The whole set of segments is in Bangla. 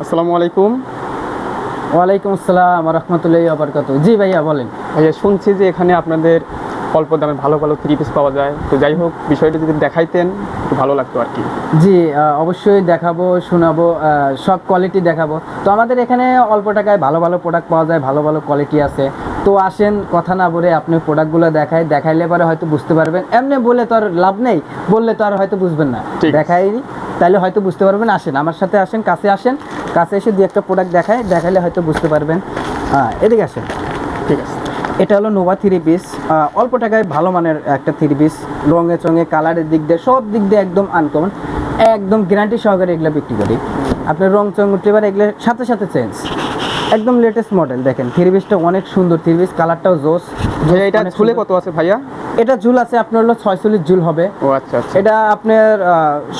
আসসালামু আলাইকুম। ওয়ালাইকুম আসসালাম রহমতুল্লাহি ওয়া বারাকাতুহু। জি ভাইয়া বলেন। ভাইয়া শুনছি যে এখানে আপনাদের অল্প দামে ভালো ভালো থ্রি পিস পাওয়া যায়, তো যাই হোক বিষয়টা যদি দেখাইতেন একটু ভালো লাগতো আর কি। জি অবশ্যই দেখাবো, শোনাবো, সব কোয়ালিটি দেখাবো। তো আমাদের এখানে অল্প টাকায় ভালো ভালো প্রোডাক্ট পাওয়া যায়, ভালো ভালো কোয়ালিটি আছে। তো আসেন, কথা না বলে আপনি প্রোডাক্টগুলো দেখাইলে পরে হয়তো বুঝতে পারবেন। এমনি বলে তো আর লাভ নেই, বললে তো আর হয়তো বুঝবেন না। ঠিক। দেখাই তাহলে হয়তো বুঝতে পারবেন। আসেন আমার সাথে, আসেন, কাছে এসে দু একটা প্রোডাক্ট দেখাইলে হয়তো বুঝতে পারবেন। এদিকে আসেন। ঠিক আছে। এটা হলো নোভা থ্রি পিস, অল্প টাকায় ভালো মানের একটা থ্রি পিস। রঙে চঙে কালারের দিক দিয়ে সব দিক দিয়ে একদম আনকমন, একদম গ্যারান্টি সহকারে এগুলো বিক্রি করি। আপনার রং চং উঠতে পারে, এগুলো সাথে সাথে চেঞ্জ, একদম লেটেস্ট মডেল। দেখেন থ্রি পিসটা অনেক সুন্দর, থ্রি পিস কালারটাও জোস। ভাইয়া এটা ঝুলে কত আছে ভাইয়া? এটা ঝুল আছে আপনার হলো 46 ঝুল হবে। ও আচ্ছা আচ্ছা। এটা আপনার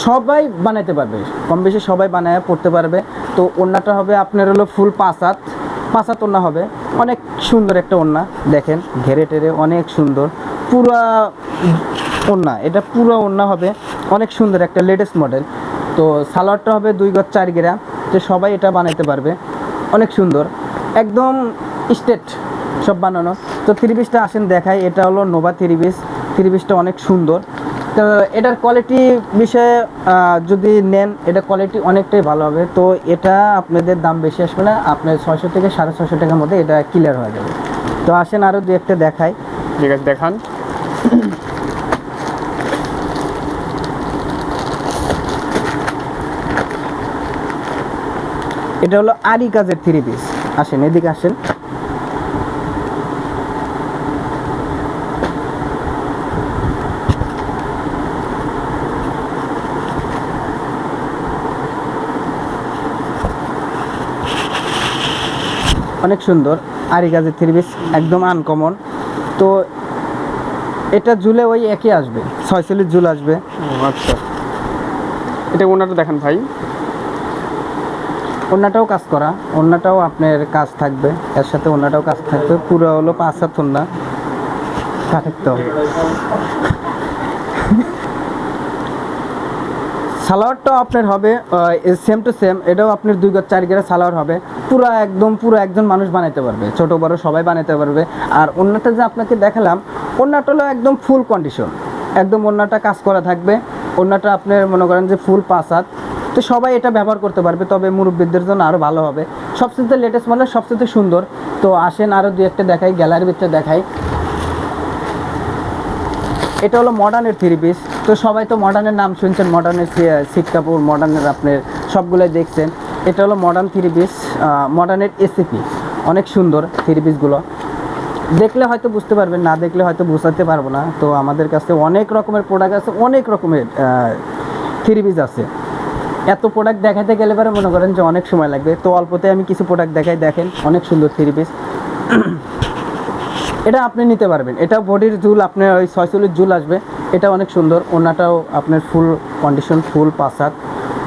সবাই বানাইতে পারবে, কম বেশি সবাই বানায় পড়তে পারবে। তো ওড়নাটা হবে আপনার হলো ফুল 5 হাত ওড়না হবে। অনেক সুন্দর একটা ওড়না, দেখেন ঘেরে টেরে অনেক সুন্দর পুরা ওড়না। এটা পুরো ওড়না হবে অনেক সুন্দর, একটা লেটেস্ট মডেল। তো সালোয়ারটা হবে 2 গজ 4 গেরা, তো সবাই এটা বানাইতে পারবে। অনেক সুন্দর, একদম স্টেট সব বানানো। তো থ্রি পিসটা আসেন দেখাই। এটা হলো নোভা থ্রি পিসটা অনেক সুন্দর। তো এটার কোয়ালিটি বিষয়ে যদি নেন, এটা কোয়ালিটি অনেকটাই ভালো হবে। তো এটা আপনাদের দাম বেশি আসবে না, আপনার 600 থেকে 650 টাকার মধ্যে এটা ক্লিয়ার হয়ে যাবে। তো আসেন আরও দু একটা দেখাই। ঠিক আছে, দেখান। এটা হলো আরি কাজের থ্রি পিস। আসেন এদিকে আসেন। অনেক সুন্দর আরি কাজের থ্রি পিস, একদম আনকমন। তো এটা ঝুলে ওই একই আসবে, 46 ঝুল আসবে। ও আচ্ছা, এটা ওনাটা দেখান ভাই। ওড়নাটাও কাজ করা, ওড়নাটাও আপনার কাজ থাকবে, এর সাথে ওড়নাটাও কাজ থাকবে। পুরো হলো 5 হাত ওড়না থাকতে হবে। সালোয়ারটাও আপনার হবে সেম টু সেম, এটাও আপনার 2 গজ 4 গেরা সালোয়ার হবে। পুরো একজন মানুষ বানাইতে পারবে, ছোট বড় সবাই বানাইতে পারবে। আর ওড়নাটা যে আপনাকে দেখালাম, ওড়নাটা হলো একদম ফুল কন্ডিশন, একদম ওড়নাটা কাজ করা থাকবে। ওড়নাটা আপনার মনে করেন যে ফুল 5 হাত, তো সবাই এটা ব্যবহার করতে পারবে। তবে মুরব্বীদের জন্য আরও ভালো হবে, সবচেয়ে লেটেস্ট মডেল, সবচেয়ে সুন্দর। তো আসেন আরও দু একটা দেখাই, গ্যালারির ভিতরে দেখাই। এটা হলো মডার্নের থ্রি পিস। তো সবাই তো মডার্নের নাম শুনছেন, মডার্নের সিট কাপড়, মডার্নের আপনার সবগুলোই দেখছেন। এটা হলো মডার্ন থ্রি পিস, মডার্নের এসিপি। অনেক সুন্দর থ্রি পিসগুলো, দেখলে হয়তো বুঝতে পারবেন, না দেখলে হয়তো বুঝাতে পারবো না। তো আমাদের কাছে অনেক রকমের প্রোডাক্ট আছে, অনেক রকমের থ্রি পিস আছে। এত প্রোডাক্ট দেখাতে গেলে পরে মনে করেন যে অনেক সময় লাগবে। তো অল্পতে আমি কিছু প্রোডাক্ট দেখাই, দেখেন অনেক সুন্দর থ্রি পিস। এটা আপনি নিতে পারবেন। এটা বডির ঝুল আপনার ওই 46 ঝুল আসবে। এটা অনেক সুন্দর। ওড়নাটাও আপনার ফুল কন্ডিশন, ফুল 5 হাত।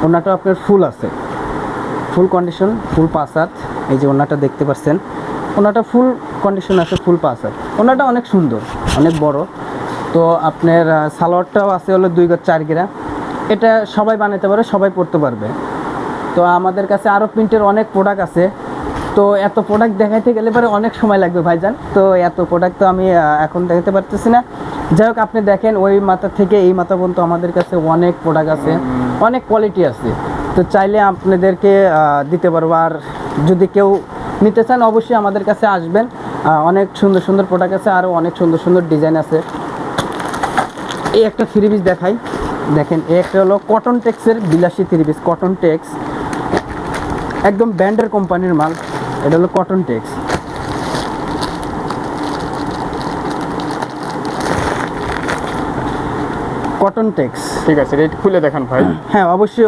ওড়নাটাও আপনার ফুল আছে, ফুল কন্ডিশন, ফুল 5 হাত। এই যে ওড়নাটা দেখতে পাচ্ছেন, ওড়নাটা ফুল কন্ডিশন আছে, ফুল 5 হাত। ওড়নাটা অনেক সুন্দর, অনেক বড়। তো আপনার সালোয়ারটাও আছে হলো 2 গজ 4 গেরা। এটা সবাই বানাতে পারে, সবাই পরতে পারবে। তো আমাদের কাছে আরও প্রিন্টের অনেক প্রোডাক্ট আছে। তো এত প্রোডাক্ট দেখাইতে গেলে পরে অনেক সময় লাগবে ভাইজান। তো এত প্রোডাক্ট তো আমি এখন দেখাতে পারতেছি না। যাই হোক, আপনি দেখেন ওই মাথা থেকে এই মাথা পর্যন্ত আমাদের কাছে অনেক প্রোডাক্ট আছে, অনেক কোয়ালিটি আছে। তো চাইলে আপনাদেরকে দিতে পারবো। আর যদি কেউ নিতে চান অবশ্যই আমাদের কাছে আসবেন। অনেক সুন্দর সুন্দর প্রোডাক্ট আছে, আরও অনেক সুন্দর সুন্দর ডিজাইন আছে। এই একটা থ্রি পিস দেখাই, দেখেন এই একটা হলো কটন টেক্সের বিলাসী থ্রি পিস। কটন টেক্স, একদম ব্র্যান্ডের কোম্পানির মাল। এটা হলো কটন টেক্স। Cotton text. ঠিক আছে, রেট খুলে দেখান ভাই। হ্যাঁ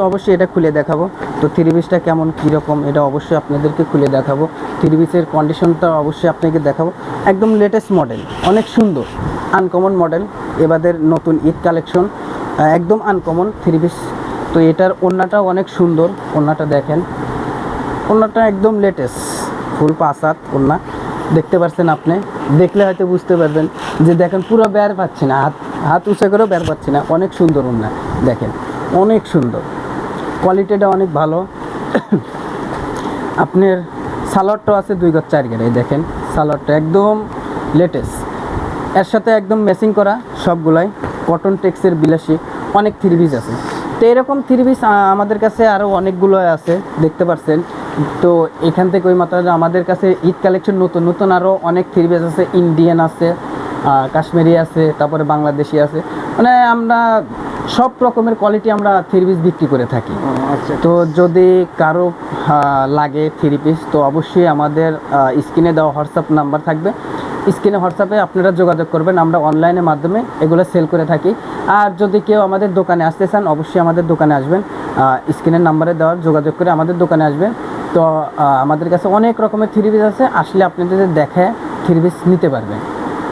অবশ্যই এটা খুলে দেখাবো। তো থ্রি পিসটা কেমন কীরকম এটা অবশ্যই আপনাদেরকে খুলে দেখাবো। থ্রি পিসের কন্ডিশনটা অবশ্যই আপনাকে দেখাবো। একদম লেটেস্ট মডেল, অনেক সুন্দর আনকমন মডেল। এবারের নতুন ঈদ কালেকশন, একদম আনকমন থ্রি পিস। তো এটার ওড়নাটাও অনেক সুন্দর। ওড়নাটা দেখেন, ওড়নাটা একদম লেটেস্ট, ফুল 5 হাত ওড়না। দেখতে পাচ্ছেন আপনি, দেখলে হয়তো বুঝতে পারবেন যে দেখেন পুরো বের পাচ্ছি না, হাত উঁচা করেও বের পাচ্ছি না। অনেক সুন্দর ওড়না, দেখেন অনেক সুন্দর, কোয়ালিটিটা অনেক ভালো। আপনার সালোয়ারটাও আছে 2 গজ 4 গের, এই দেখেন সালোয়ারটা একদম লেটেস্ট, এর সাথে একদম ম্যাচিং করা সবগুলাই কটন টেক্সের বিলাসী অনেক থ্রি পিস আছে। তো এরকম থ্রি পিস আমাদের কাছে আরও অনেকগুলো আছে, দেখতে পাচ্ছেন। তো এখান থেকে ওই মাত্রা আমাদের কাছে ঈদ কালেকশন নতুন নতুন আরও অনেক থ্রি পিস আছে, ইন্ডিয়ান আছে, কাশ্মীরি আছে, তারপরে বাংলাদেশি আছে, মানে আমরা সব রকমের কোয়ালিটি আমরা থ্রি পিস বিক্রি করে থাকি। আচ্ছা। তো যদি কারো লাগে থ্রি পিস তো অবশ্যই আমাদের স্ক্রিনে দেওয়া হোয়াটসঅ্যাপ নাম্বার থাকবে, স্ক্রিনে হোয়াটসঅ্যাপে আপনারা যোগাযোগ করবেন, আমরা অনলাইনের মাধ্যমে এগুলো সেল করে থাকি। আর যদি কেউ আমাদের দোকানে আসতে চান অবশ্যই আমাদের দোকানে আসবেন, স্ক্রিনের নাম্বারে দেওয়ার যোগাযোগ করে আমাদের দোকানে আসবেন। তো আমাদের কাছে অনেক রকমের থ্রি পিস আছে, আসলে আপনাদের দেখে থ্রি পিস নিতে পারবেন।